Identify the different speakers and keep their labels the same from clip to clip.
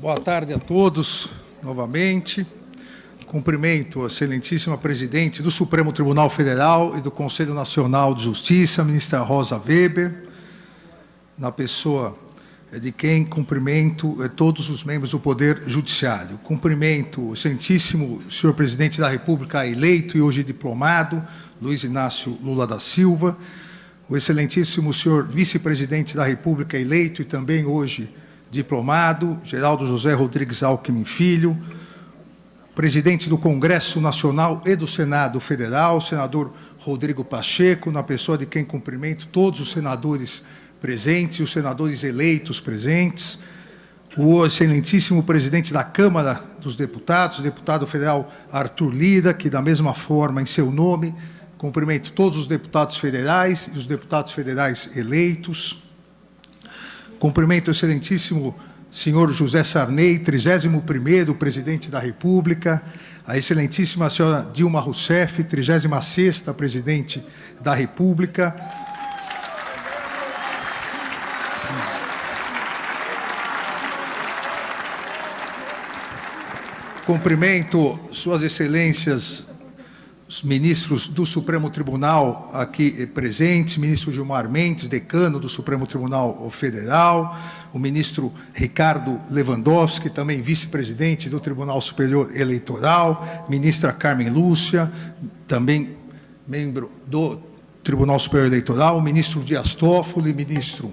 Speaker 1: Boa tarde a todos, novamente. Cumprimento a excelentíssima presidente do Supremo Tribunal Federal e do Conselho Nacional de Justiça, a ministra Rosa Weber, na pessoa de quem cumprimento todos os membros do Poder Judiciário. Cumprimento o excelentíssimo senhor presidente da República eleito e hoje diplomado, Luiz Inácio Lula da Silva, o excelentíssimo senhor vice-presidente da República eleito e também hoje diplomado, Geraldo José Rodrigues Alckmin Filho, presidente do Congresso Nacional e do Senado Federal, senador Rodrigo Pacheco, na pessoa de quem cumprimento todos os senadores presentes, os senadores eleitos presentes, o excelentíssimo presidente da Câmara dos Deputados, o deputado federal Arthur Lira, que da mesma forma, em seu nome, cumprimento todos os deputados federais e os deputados federais eleitos. Cumprimento o excelentíssimo senhor José Sarney, 31º presidente da República, a excelentíssima senhora Dilma Rousseff, 36ª presidente da República. Cumprimento suas excelências, os ministros do Supremo Tribunal aqui presentes, ministro Gilmar Mendes, decano do Supremo Tribunal Federal, o ministro Ricardo Lewandowski, também vice-presidente do Tribunal Superior Eleitoral, ministra Carmen Lúcia, também membro do Tribunal Superior Eleitoral, o ministro Dias Toffoli, ministro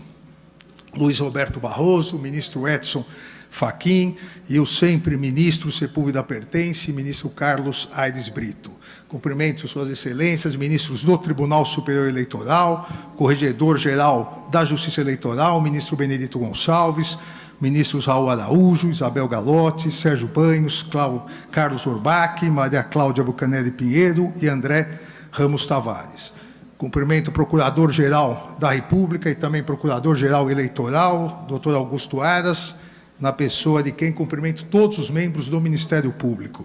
Speaker 1: Luiz Roberto Barroso, o ministro Edson Fachin e o sempre ministro Sepúlveda Pertence, ministro Carlos Aires Brito. Cumprimento suas excelências, ministros do Tribunal Superior Eleitoral, corregedor-geral da Justiça Eleitoral, ministro Benedito Gonçalves, ministros Raul Araújo, Isabel Galotti, Sérgio Banhos, Carlos Orbach, Maria Cláudia Bucanelli Pinheiro e André Ramos Tavares. Cumprimento o Procurador-Geral da República e também Procurador-Geral Eleitoral, doutor Augusto Aras, na pessoa de quem cumprimento todos os membros do Ministério Público.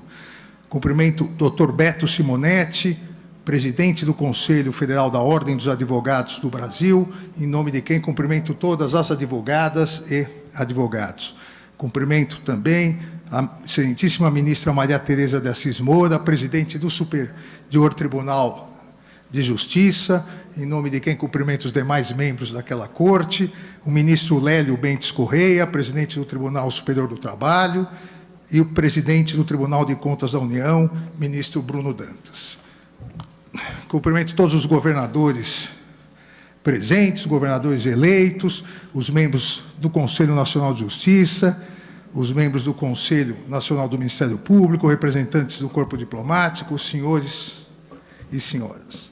Speaker 1: Cumprimento o Dr. Beto Simonetti, presidente do Conselho Federal da Ordem dos Advogados do Brasil, em nome de quem cumprimento todas as advogadas e advogados. Cumprimento também a excelentíssima ministra Maria Tereza de Assis Moura, presidente do Superior Tribunal de Justiça, em nome de quem cumprimento os demais membros daquela corte, o ministro Lélio Bentes Correia, presidente do Tribunal Superior do Trabalho, e o presidente do Tribunal de Contas da União, ministro Bruno Dantas. Cumprimento todos os governadores presentes, governadores eleitos, os membros do Conselho Nacional de Justiça, os membros do Conselho Nacional do Ministério Público, representantes do corpo diplomático, senhores e senhoras.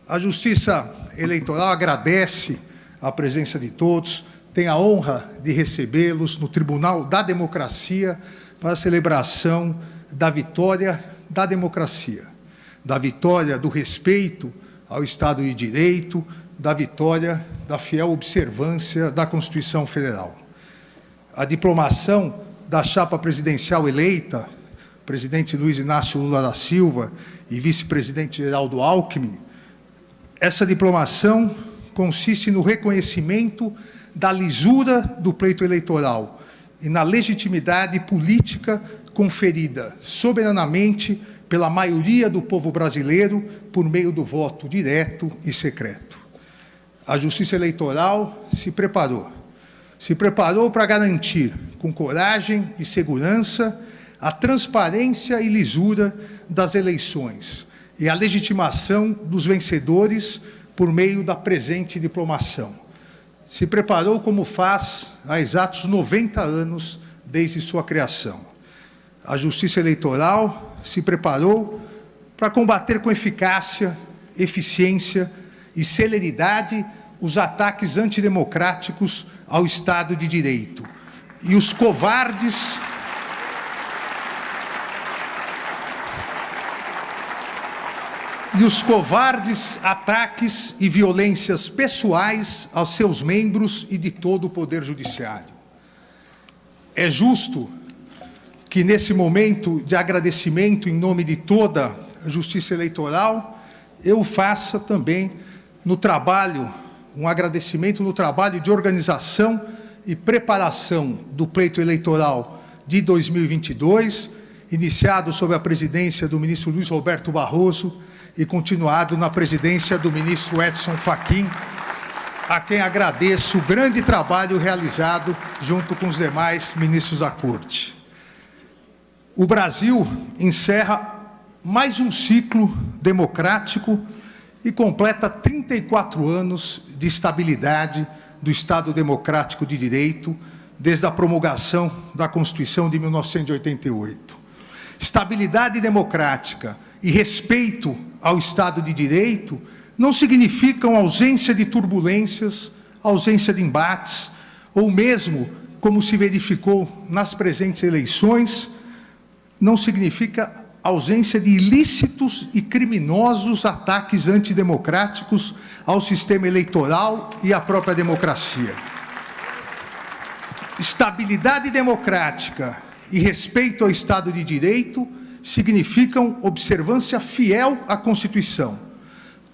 Speaker 1: A Justiça Eleitoral agradece a presença de todos, tem a honra de recebê-los no Tribunal da Democracia para a celebração da vitória da democracia, da vitória do respeito ao Estado de Direito, da vitória da fiel observância da Constituição Federal. A diplomação da chapa presidencial eleita, presidente Luiz Inácio Lula da Silva e vice-presidente Geraldo Alckmin, essa diplomação consiste no reconhecimento da lisura do pleito eleitoral e na legitimidade política conferida soberanamente pela maioria do povo brasileiro por meio do voto direto e secreto. A Justiça Eleitoral se preparou para garantir, com coragem e segurança, a transparência e lisura das eleições e a legitimação dos vencedores por meio da presente diplomação. Se preparou como faz há exatos 90 anos desde sua criação. A Justiça Eleitoral se preparou para combater com eficácia, eficiência e celeridade os ataques antidemocráticos ao Estado de Direito e os covardes ataques e violências pessoais aos seus membros e de todo o Poder Judiciário. É justo que, nesse momento de agradecimento em nome de toda a Justiça Eleitoral, eu faça também no trabalho, um agradecimento no trabalho de organização e preparação do pleito eleitoral de 2022, iniciado sob a presidência do ministro Luiz Roberto Barroso e continuado na presidência do ministro Edson Fachin, a quem agradeço o grande trabalho realizado junto com os demais ministros da Corte. O Brasil encerra mais um ciclo democrático e completa 34 anos de estabilidade do Estado Democrático de Direito, desde a promulgação da Constituição de 1988. Estabilidade democrática e respeito ao Estado de Direito não significam ausência de turbulências, ausência de embates, ou mesmo, como se verificou nas presentes eleições, não significa ausência de ilícitos e criminosos ataques antidemocráticos ao sistema eleitoral e à própria democracia. Estabilidade democrática e respeito ao Estado de Direito significam observância fiel à Constituição,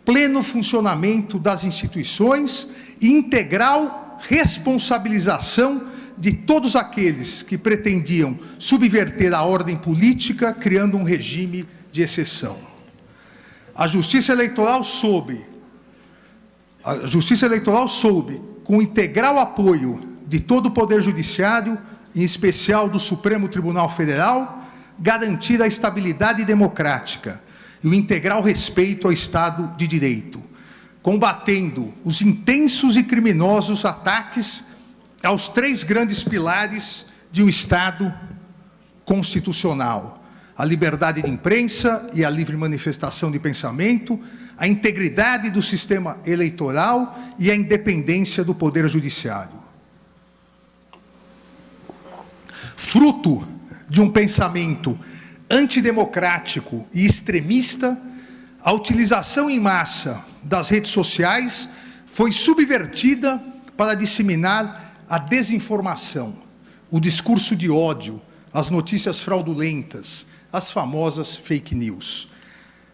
Speaker 1: pleno funcionamento das instituições e integral responsabilização de todos aqueles que pretendiam subverter a ordem política, criando um regime de exceção. A Justiça Eleitoral soube, com integral apoio de todo o Poder Judiciário, em especial do Supremo Tribunal Federal, garantir a estabilidade democrática e o integral respeito ao Estado de Direito, combatendo os intensos e criminosos ataques aos três grandes pilares de um Estado constitucional: a liberdade de imprensa e a livre manifestação de pensamento, a integridade do sistema eleitoral e a independência do Poder Judiciário. Fruto de um pensamento antidemocrático e extremista, a utilização em massa das redes sociais foi subvertida para disseminar a desinformação, o discurso de ódio, as notícias fraudulentas, as famosas fake news.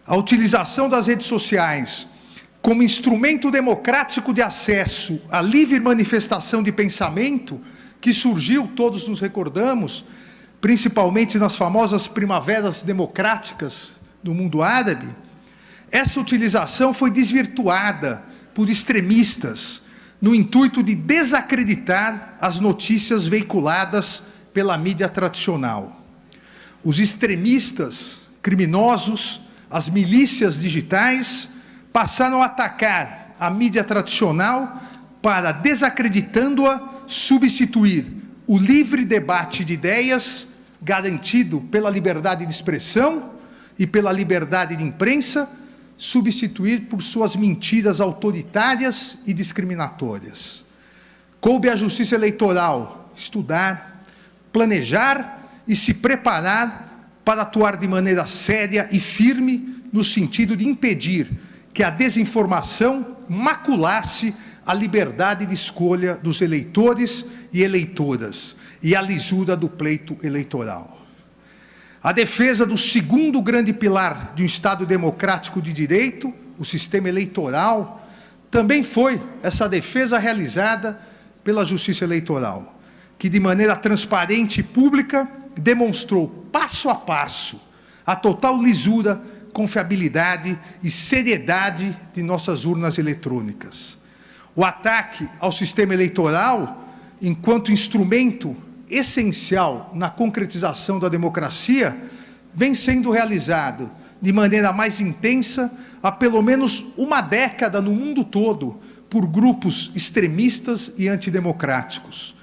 Speaker 1: A utilização das redes sociais como instrumento democrático de acesso à livre manifestação de pensamento, que surgiu, todos nos recordamos, principalmente nas famosas primaveras democráticas do mundo árabe, essa utilização foi desvirtuada por extremistas, no intuito de desacreditar as notícias veiculadas pela mídia tradicional. Os extremistas, criminosos, as milícias digitais passaram a atacar a mídia tradicional para, desacreditando-a, substituir o livre debate de ideias, garantido pela liberdade de expressão e pela liberdade de imprensa, substituir por suas mentiras autoritárias e discriminatórias. Coube à Justiça Eleitoral estudar, planejar e se preparar para atuar de maneira séria e firme no sentido de impedir que a desinformação maculasse a liberdade de escolha dos eleitores e eleitoras e a lisura do pleito eleitoral. A defesa do segundo grande pilar de um Estado democrático de direito, o sistema eleitoral, também foi essa defesa realizada pela Justiça Eleitoral, que de maneira transparente e pública demonstrou passo a passo a total lisura, confiabilidade e seriedade de nossas urnas eletrônicas. O ataque ao sistema eleitoral, enquanto instrumento essencial na concretização da democracia, vem sendo realizado de maneira mais intensa há pelo menos uma década no mundo todo por grupos extremistas e antidemocráticos.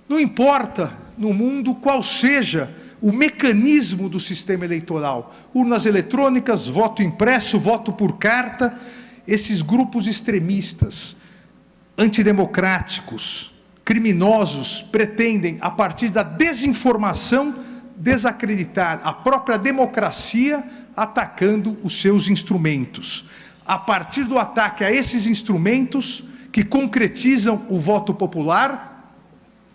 Speaker 1: Não importa no mundo qual seja o mecanismo do sistema eleitoral, urnas eletrônicas, voto impresso, voto por carta, esses grupos extremistas, antidemocráticos, criminosos, pretendem, a partir da desinformação, desacreditar a própria democracia, atacando os seus instrumentos. A partir do ataque a esses instrumentos, que concretizam o voto popular,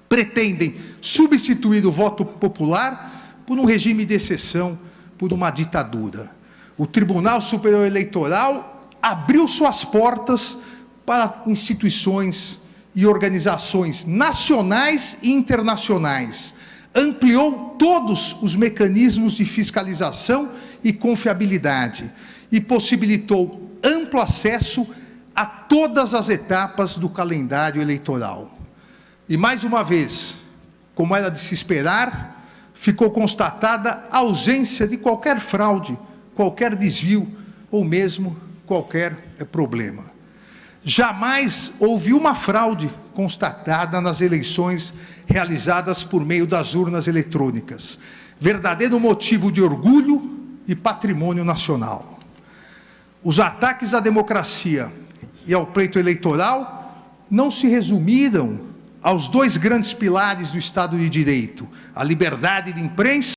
Speaker 1: pretendem substituir o voto popular por um regime de exceção, por uma ditadura. O Tribunal Superior Eleitoral abriu suas portas para instituições e organizações nacionais e internacionais. Ampliou todos os mecanismos de fiscalização e confiabilidade e possibilitou amplo acesso a todas as etapas do calendário eleitoral. E, mais uma vez, como era de se esperar, ficou constatada a ausência de qualquer fraude, qualquer desvio ou mesmo qualquer problema. Jamais houve uma fraude constatada nas eleições realizadas por meio das urnas eletrônicas. Verdadeiro motivo de orgulho e patrimônio nacional. Os ataques à democracia e ao pleito eleitoral não se resumiram aos dois grandes pilares do Estado de Direito, a liberdade de imprensa